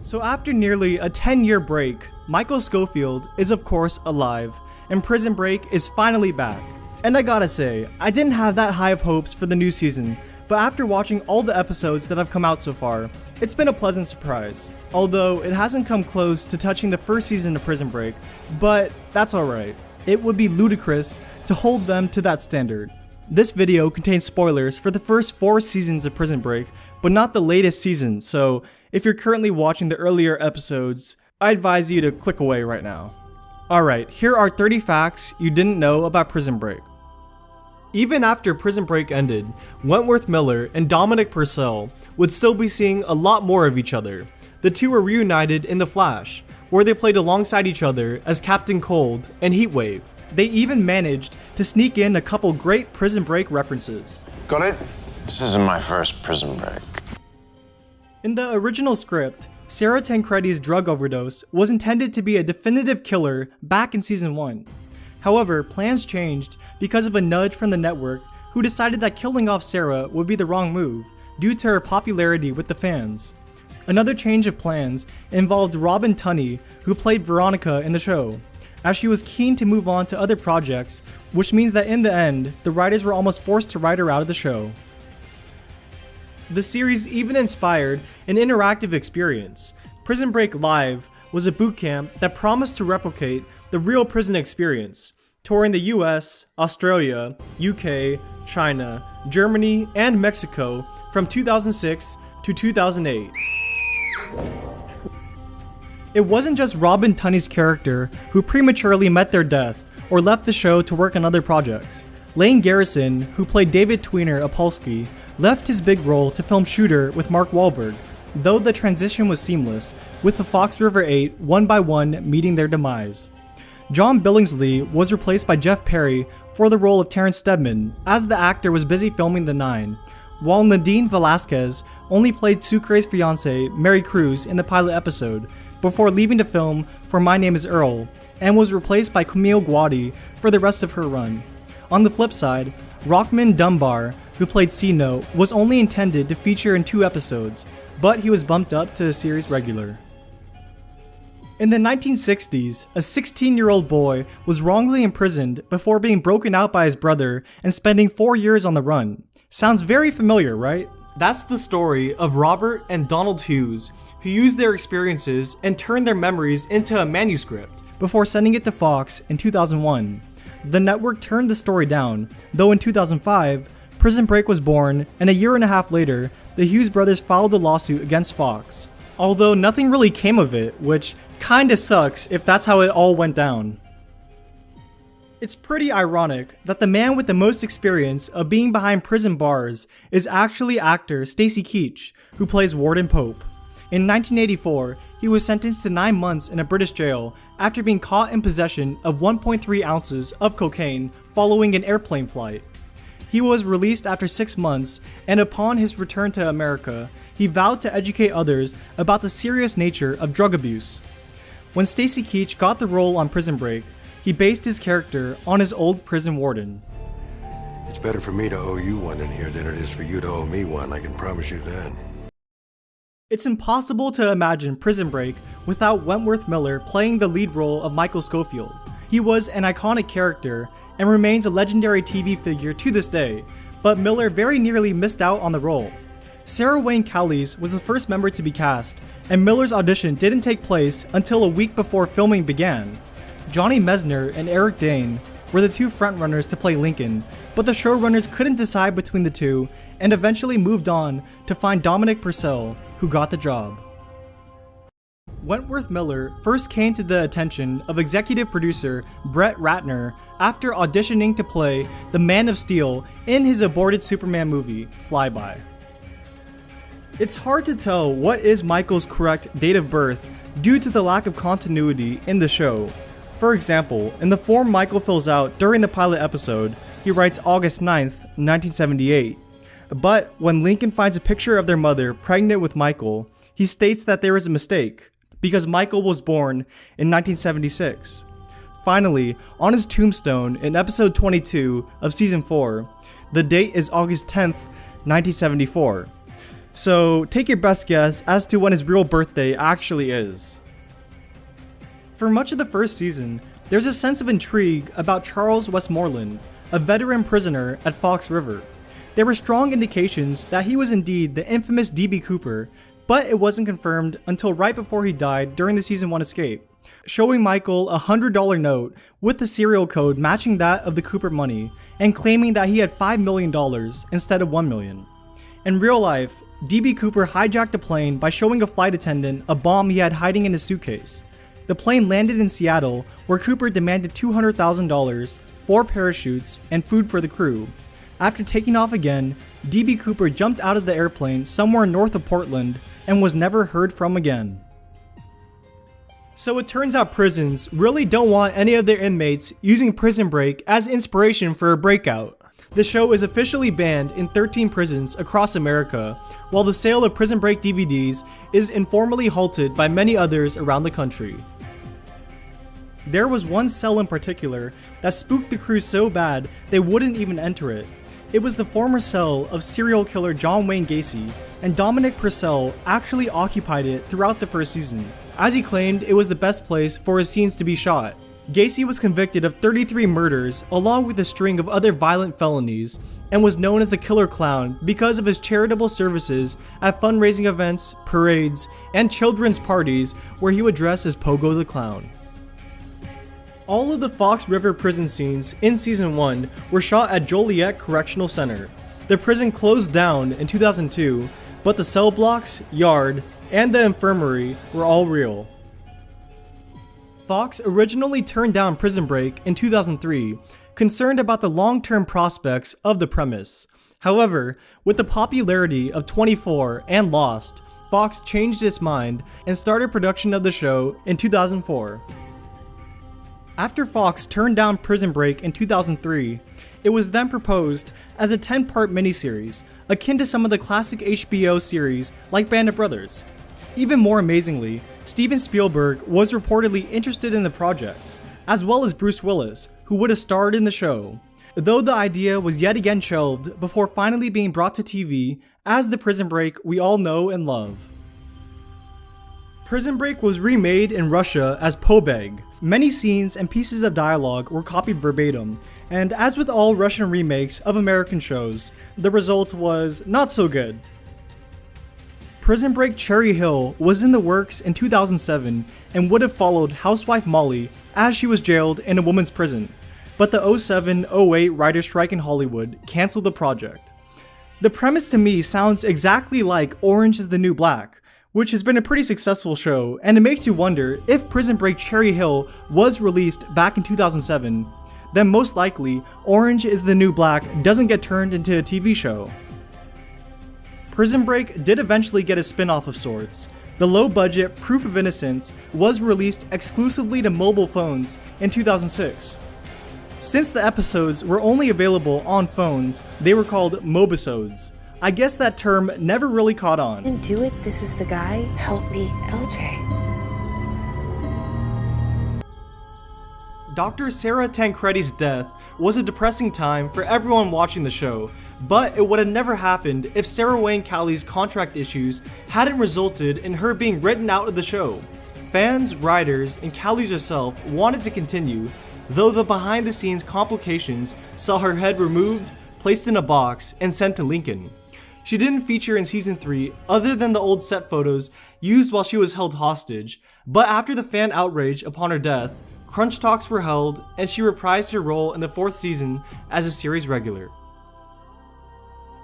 So after nearly a 10-year break, Michael Scofield is of course alive, and Prison Break is finally back. And I gotta say, I didn't have that high of hopes for the new season, but after watching all the episodes that have come out so far, it's been a pleasant surprise. Although it hasn't come close to touching the first season of Prison Break, but that's alright. It would be ludicrous to hold them to that standard. This video contains spoilers for the first 4 seasons of Prison Break, but not the latest season, so if you're currently watching the earlier episodes, I advise you to click away right now. Alright, here are 30 facts you didn't know about Prison Break. Even after Prison Break ended, Wentworth Miller and Dominic Purcell would still be seeing a lot more of each other. The two were reunited in The Flash, where they played alongside each other as Captain Cold and Heatwave. They even managed to sneak in a couple great Prison Break references. Got it? This isn't my first Prison Break. In the original script, Sarah Tancredi's drug overdose was intended to be a definitive killer back in season 1. However, plans changed because of a nudge from the network, who decided that killing off Sarah would be the wrong move due to her popularity with the fans. Another change of plans involved Robin Tunney, who played Veronica in the show, as she was keen to move on to other projects, which means that in the end, the writers were almost forced to write her out of the show. The series even inspired an interactive experience. Prison Break Live was a bootcamp that promised to replicate the real prison experience, touring the US, Australia, UK, China, Germany, and Mexico from 2006 to 2008. It wasn't just Robin Tunney's character who prematurely met their death or left the show to work on other projects. Lane Garrison, who played David Tweener Apolsky, left his big role to film Shooter with Mark Wahlberg, though the transition was seamless, with the Fox River 8 one by one meeting their demise. John Billingsley was replaced by Jeff Perry for the role of Terrence Steadman, as the actor was busy filming The Nine, while Nadine Velasquez only played Sucre's fiancée, Mary Cruz, in the pilot episode, before leaving to film for My Name is Earl, and was replaced by Camille Guadi for the rest of her run. On the flip side, Rockman Dunbar, who played C-Note, was only intended to feature in 2 episodes, but he was bumped up to a series regular. In the 1960s, a 16-year-old boy was wrongly imprisoned before being broken out by his brother and spending 4 years on the run. Sounds very familiar, right? That's the story of Robert and Donald Hughes, who used their experiences and turned their memories into a manuscript before sending it to Fox in 2001. The network turned the story down, though in 2005, Prison Break was born, and a year and a half later, the Hughes brothers filed a lawsuit against Fox. Although nothing really came of it, which kinda sucks if that's how it all went down. It's pretty ironic that the man with the most experience of being behind prison bars is actually actor Stacy Keach, who plays Warden Pope. In 1984, he was sentenced to 9 months in a British jail after being caught in possession of 1.3 ounces of cocaine following an airplane flight. He was released after 6 months, and upon his return to America, he vowed to educate others about the serious nature of drug abuse. When Stacy Keach got the role on Prison Break, he based his character on his old prison warden. It's better for me to owe you one in here than it is for you to owe me one, I can promise you that. It's impossible to imagine Prison Break without Wentworth Miller playing the lead role of Michael Scofield. He was an iconic character and remains a legendary TV figure to this day, but Miller very nearly missed out on the role. Sarah Wayne Callies was the first member to be cast, and Miller's audition didn't take place until a week before filming began. Johnny Mesner and Eric Dane were the 2 frontrunners to play Lincoln, but the showrunners couldn't decide between the 2 and eventually moved on to find Dominic Purcell, who got the job. Wentworth Miller first came to the attention of executive producer Brett Ratner after auditioning to play the Man of Steel in his aborted Superman movie, Flyby. It's hard to tell what is Michael's correct date of birth due to the lack of continuity in the show. For example, in the form Michael fills out during the pilot episode, he writes August 9th, 1978. But when Lincoln finds a picture of their mother pregnant with Michael, he states that there is a mistake, because Michael was born in 1976. Finally, on his tombstone in episode 22 of season 4, the date is August 10th, 1974. So take your best guess as to when his real birthday actually is. For much of the first season, there's a sense of intrigue about Charles Westmoreland, a veteran prisoner at Fox River. There were strong indications that he was indeed the infamous D.B. Cooper, but it wasn't confirmed until right before he died during the season 1 escape, showing Michael a $100 note with the serial code matching that of the Cooper money and claiming that he had $5 million instead of $1 million. In real life, D.B. Cooper hijacked a plane by showing a flight attendant a bomb he had hiding in his suitcase. The plane landed in Seattle, where Cooper demanded $200,000, 4 parachutes, and food for the crew. After taking off again, D.B. Cooper jumped out of the airplane somewhere north of Portland and was never heard from again. So it turns out prisons really don't want any of their inmates using Prison Break as inspiration for a breakout. The show is officially banned in 13 prisons across America, while the sale of Prison Break DVDs is informally halted by many others around the country. There was one cell in particular that spooked the crew so bad they wouldn't even enter it. It was the former cell of serial killer John Wayne Gacy, and Dominic Purcell actually occupied it throughout the first season, as he claimed it was the best place for his scenes to be shot. Gacy was convicted of 33 murders along with a string of other violent felonies, and was known as the Killer Clown because of his charitable services at fundraising events, parades, and children's parties where he would dress as Pogo the Clown. All of the Fox River prison scenes in Season 1 were shot at Joliet Correctional Center. The prison closed down in 2002, but the cell blocks, yard, and the infirmary were all real. Fox originally turned down Prison Break in 2003, concerned about the long-term prospects of the premise. However, with the popularity of 24 and Lost, Fox changed its mind and started production of the show in 2004. After Fox turned down Prison Break in 2003, it was then proposed as a 10-part miniseries, akin to some of the classic HBO series like Band of Brothers. Even more amazingly, Steven Spielberg was reportedly interested in the project, as well as Bruce Willis, who would have starred in the show, though the idea was yet again shelved before finally being brought to TV as the Prison Break we all know and love. Prison Break was remade in Russia as Pobeg. Many scenes and pieces of dialogue were copied verbatim, and as with all Russian remakes of American shows, the result was not so good. Prison Break Cherry Hill was in the works in 2007 and would have followed Housewife Molly as she was jailed in a woman's prison, but the 07-08 writer's strike in Hollywood canceled the project. The premise to me sounds exactly like Orange is the New Black, which has been a pretty successful show, and it makes you wonder if Prison Break Cherry Hill was released back in 2007, then most likely Orange is the New Black doesn't get turned into a TV show. Prison Break did eventually get a spin-off of sorts. The low-budget Proof of Innocence was released exclusively to mobile phones in 2006. Since the episodes were only available on phones, they were called Mobisodes. I guess that term never really caught on. Didn't do it. This is the guy. Help me, LJ. Dr. Sarah Tancredi's death was a depressing time for everyone watching the show, but it would have never happened if Sarah Wayne Callies' contract issues hadn't resulted in her being written out of the show. Fans, writers, and Callies herself wanted to continue, though the behind-the-scenes complications saw her head removed, placed in a box, and sent to Lincoln. She didn't feature in Season 3 other than the old set photos used while she was held hostage, but after the fan outrage upon her death, crunch talks were held and she reprised her role in the 4th season as a series regular.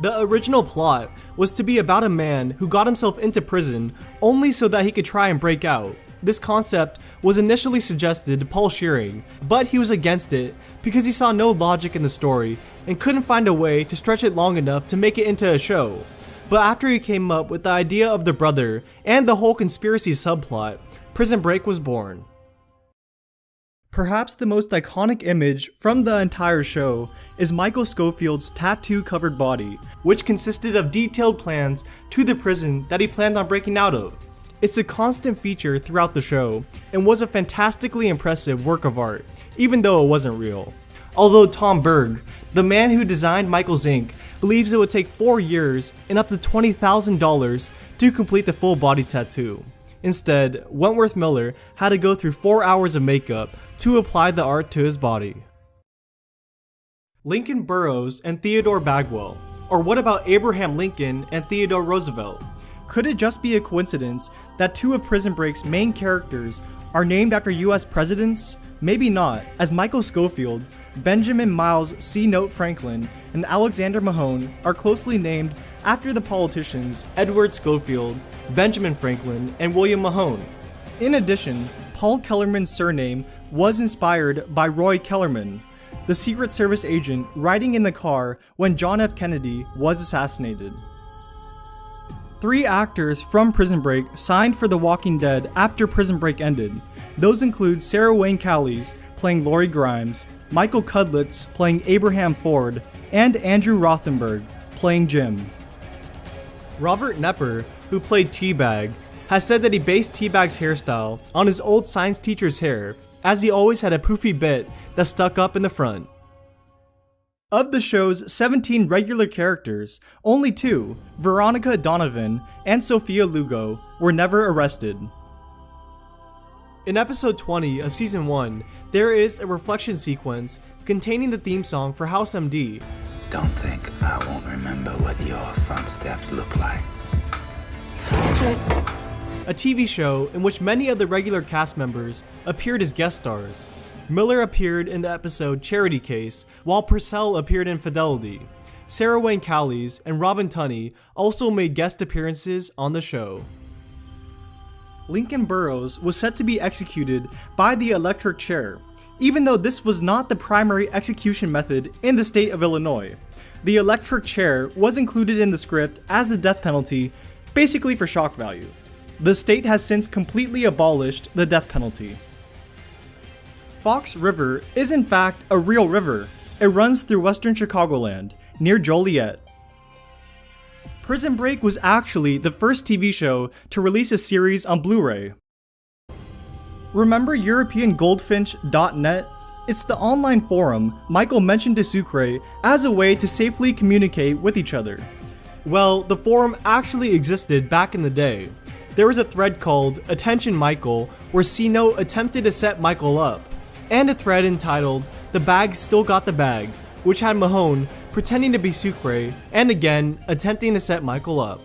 The original plot was to be about a man who got himself into prison only so that he could try and break out. This concept was initially suggested to Paul Shearing, but he was against it because he saw no logic in the story and couldn't find a way to stretch it long enough to make it into a show. But after he came up with the idea of the brother and the whole conspiracy subplot, Prison Break was born. Perhaps the most iconic image from the entire show is Michael Schofield's tattoo-covered body, which consisted of detailed plans to the prison that he planned on breaking out of. It's a constant feature throughout the show, and was a fantastically impressive work of art, even though it wasn't real. Although Tom Berg, the man who designed Michael's ink, believes it would take 4 years and up to $20,000 to complete the full body tattoo. Instead, Wentworth Miller had to go through 4 hours of makeup to apply the art to his body. Lincoln Burrows and Theodore Bagwell. Or what about Abraham Lincoln and Theodore Roosevelt? Could it just be a coincidence that 2 of Prison Break's main characters are named after US presidents? Maybe not, as Michael Scofield, Benjamin Miles C. Note Franklin, and Alexander Mahone are closely named after the politicians Edward Schofield, Benjamin Franklin, and William Mahone. In addition, Paul Kellerman's surname was inspired by Roy Kellerman, the Secret Service agent riding in the car when John F. Kennedy was assassinated. 3 actors from Prison Break signed for The Walking Dead after Prison Break ended. Those include Sarah Wayne Callies playing Lori Grimes, Michael Cudlitz playing Abraham Ford, and Andrew Rothenberg playing Jim. Robert Knepper, who played T-Bag, has said that he based T-Bag's hairstyle on his old science teacher's hair, as he always had a poofy bit that stuck up in the front. Of the show's 17 regular characters, only 2, Veronica Donovan and Sophia Lugo, were never arrested. In episode 20 of season 1, there is a reflection sequence containing the theme song for House MD. Don't think I won't remember what your front steps look like. A TV show in which many of the regular cast members appeared as guest stars. Miller appeared in the episode Charity Case, while Purcell appeared in Fidelity. Sarah Wayne Callies and Robin Tunney also made guest appearances on the show. Lincoln Burrows was set to be executed by the electric chair, even though this was not the primary execution method in the state of Illinois. The electric chair was included in the script as the death penalty, basically for shock value. The state has since completely abolished the death penalty. Fox River is in fact a real river. It runs through western Chicagoland, near Joliet. Prison Break was actually the first TV show to release a series on Blu-ray. Remember EuropeanGoldfinch.net? It's the online forum Michael mentioned to Sucre as a way to safely communicate with each other. Well, the forum actually existed back in the day. There was a thread called Attention Michael where C-Note attempted to set Michael up, and a thread entitled The Bag Still Got the Bag, which had Mahone pretending to be Sucre and again attempting to set Michael up.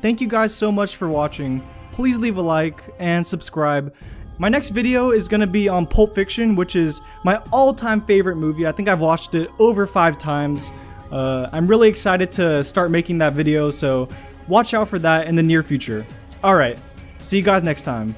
Thank you guys so much for watching. Please leave a like and subscribe. My next video is going to be on Pulp Fiction, which is my all-time favorite movie. I think I've watched it over 5 times. I'm really excited to start making that video, so watch out for that in the near future. Alright, see you guys next time.